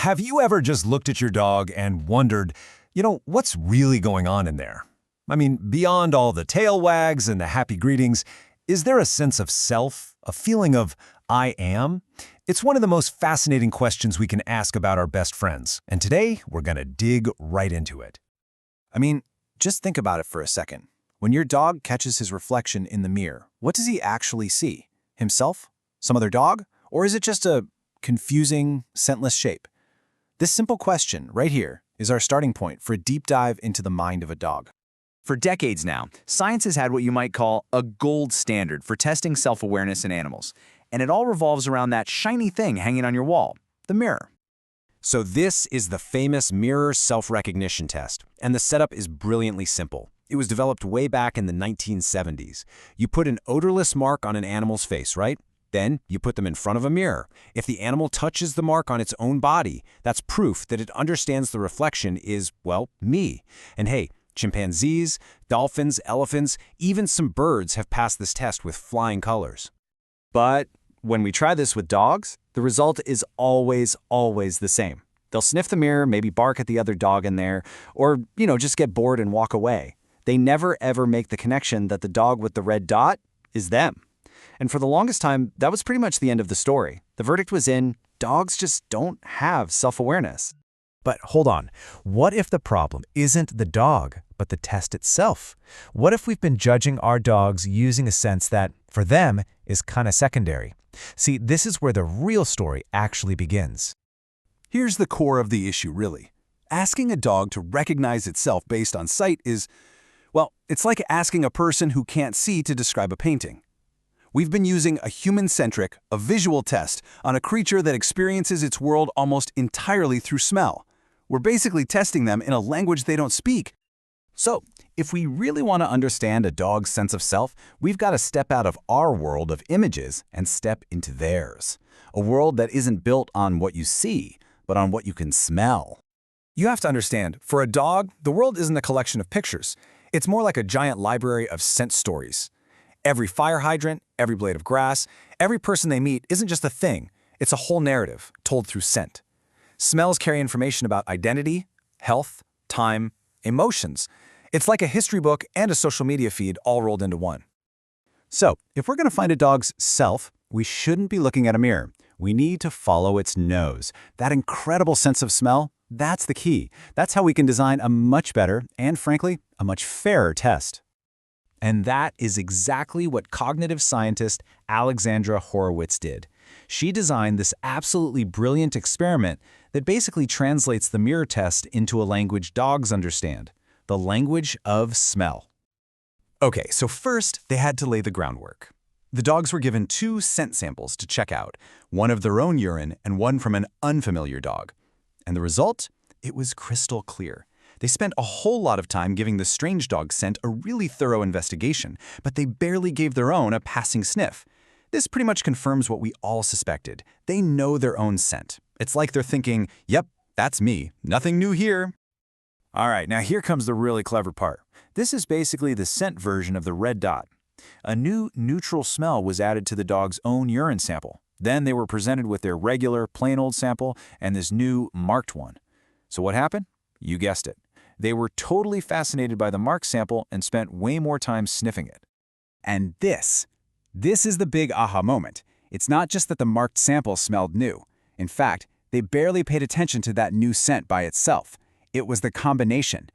Have you ever just looked at your dog and wondered, what's really going on in there? I mean, beyond all the tail wags and the happy greetings, is there a sense of self, a feeling of I am? It's one of the most fascinating questions we can ask about our best friends, and today we're going to dig right into it. I mean, just think about it for a second. When your dog catches his reflection in the mirror, what does he actually see? Himself? Some other dog? Or is it just a confusing, scentless shape? This simple question right here is our starting point for a deep dive into the mind of a dog. For decades now, science has had what you might call a gold standard for testing self-awareness in animals, and it all revolves around that shiny thing hanging on your wall, the mirror. So this is the famous mirror self-recognition test, and the setup is brilliantly simple. It was developed way back in the 1970s. You put an odorless mark on an animal's face, right? Then you put them in front of a mirror. If the animal touches the mark on its own body, that's proof that it understands the reflection is, well, me. And hey, chimpanzees, dolphins, elephants, even some birds have passed this test with flying colors. But when we try this with dogs, the result is always the same. They'll sniff the mirror, maybe bark at the other dog in there, or, just get bored and walk away. They never ever make the connection that the dog with the red dot is them. And for the longest time, that was pretty much the end of the story. The verdict was in, dogs just don't have self-awareness. But hold on, what if the problem isn't the dog, but the test itself? What if we've been judging our dogs using a sense that, for them, is kind of secondary? See, this is where the real story actually begins. Here's the core of the issue, really. Asking a dog to recognize itself based on sight is, well, it's like asking a person who can't see to describe a painting. We've been using a human-centric, a visual test on a creature that experiences its world almost entirely through smell. We're basically testing them in a language they don't speak. So, if we really want to understand a dog's sense of self, we've got to step out of our world of images and step into theirs. A world that isn't built on what you see, but on what you can smell. You have to understand, for a dog, the world isn't a collection of pictures. It's more like a giant library of scent stories. Every fire hydrant, every blade of grass, every person they meet isn't just a thing. It's a whole narrative, told through scent. Smells carry information about identity, health, time, emotions. It's like a history book and a social media feed all rolled into one. So, if we're going to find a dog's self, we shouldn't be looking at a mirror. We need to follow its nose. That incredible sense of smell, that's the key. That's how we can design a much better and, frankly, a much fairer test. And that is exactly what cognitive scientist Alexandra Horowitz did. She designed this absolutely brilliant experiment that basically translates the mirror test into a language dogs understand, the language of smell. Okay, so first they had to lay the groundwork. The dogs were given 2 scent samples to check out, one of their own urine and one from an unfamiliar dog. And the result? It was crystal clear. They spent a whole lot of time giving the strange dog scent a really thorough investigation, but they barely gave their own a passing sniff. This pretty much confirms what we all suspected. They know their own scent. It's like they're thinking, yep, that's me. Nothing new here. All right, now here comes the really clever part. This is basically the scent version of the red dot. A new neutral smell was added to the dog's own urine sample. Then they were presented with their regular, plain old sample and this new marked one. So what happened? You guessed it. They were totally fascinated by the marked sample and spent way more time sniffing it. And this is the big aha moment. It's not just that the marked sample smelled new. In fact, they barely paid attention to that new scent by itself. It was the combination.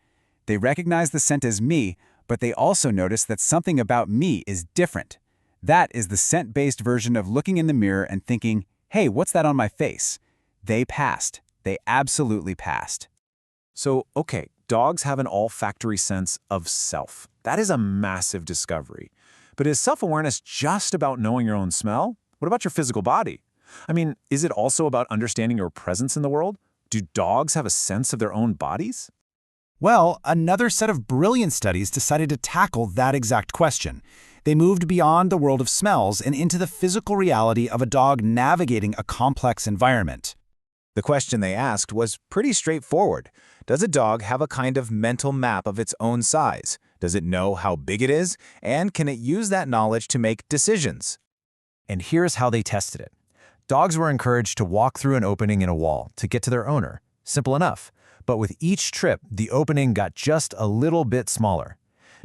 They recognized the scent as me, but they also noticed that something about me is different. That is the scent-based version of looking in the mirror and thinking, hey, what's that on my face? They passed. They absolutely passed. So, okay, dogs have an olfactory sense of self. That is a massive discovery. But is self-awareness just about knowing your own smell? What about your physical body? I mean, is it also about understanding your presence in the world? Do dogs have a sense of their own bodies? Well, another set of brilliant studies decided to tackle that exact question. They moved beyond the world of smells and into the physical reality of a dog navigating a complex environment. The question they asked was pretty straightforward. Does a dog have a kind of mental map of its own size? Does it know how big it is? And can it use that knowledge to make decisions? And here's how they tested it. Dogs were encouraged to walk through an opening in a wall to get to their owner. Simple enough. But with each trip, the opening got just a little bit smaller.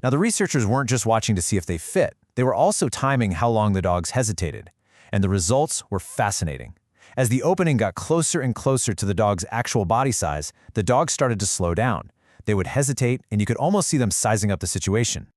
Now, the researchers weren't just watching to see if they fit. They were also timing how long the dogs hesitated. And the results were fascinating. As the opening got closer and closer to the dog's actual body size, the dogs started to slow down. They would hesitate, and you could almost see them sizing up the situation.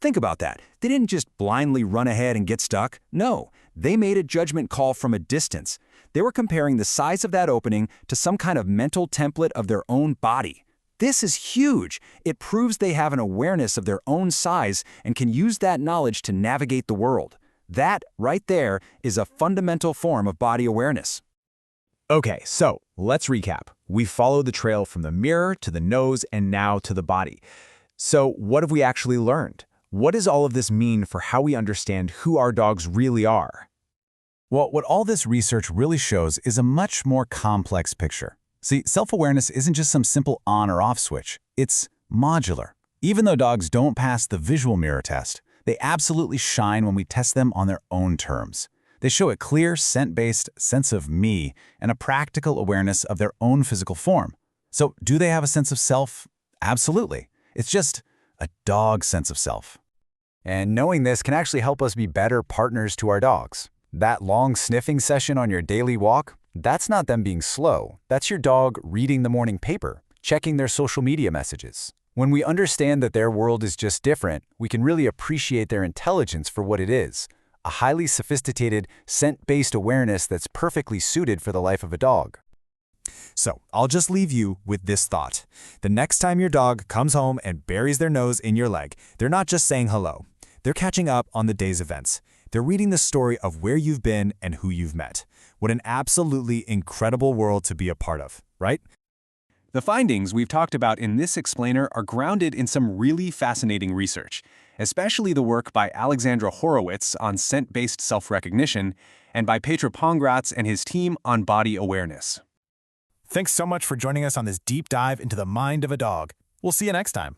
Think about that. They didn't just blindly run ahead and get stuck. No, they made a judgment call from a distance. They were comparing the size of that opening to some kind of mental template of their own body. This is huge. It proves they have an awareness of their own size and can use that knowledge to navigate the world. That, right there, is a fundamental form of body awareness. Okay, so let's recap. We followed the trail from the mirror to the nose and now to the body. So what have we actually learned? What does all of this mean for how we understand who our dogs really are? Well, what all this research really shows is a much more complex picture. See, self-awareness isn't just some simple on or off switch. It's modular. Even though dogs don't pass the visual mirror test, they absolutely shine when we test them on their own terms. They show a clear, scent-based sense of me and a practical awareness of their own physical form. So, do they have a sense of self? Absolutely. It's just a dog sense of self. And knowing this can actually help us be better partners to our dogs. That long sniffing session on your daily walk, that's not them being slow. That's your dog reading the morning paper, checking their social media messages. When we understand that their world is just different, we can really appreciate their intelligence for what it is, a highly sophisticated, scent-based awareness that's perfectly suited for the life of a dog. So, I'll just leave you with this thought. The next time your dog comes home and buries their nose in your leg, they're not just saying hello. They're catching up on the day's events. They're reading the story of where you've been and who you've met. What an absolutely incredible world to be a part of, right? The findings we've talked about in this explainer are grounded in some really fascinating research, especially the work by Alexandra Horowitz on scent-based self-recognition and by Pongrácz and his team on body awareness. Thanks so much for joining us on this deep dive into the mind of a dog. We'll see you next time.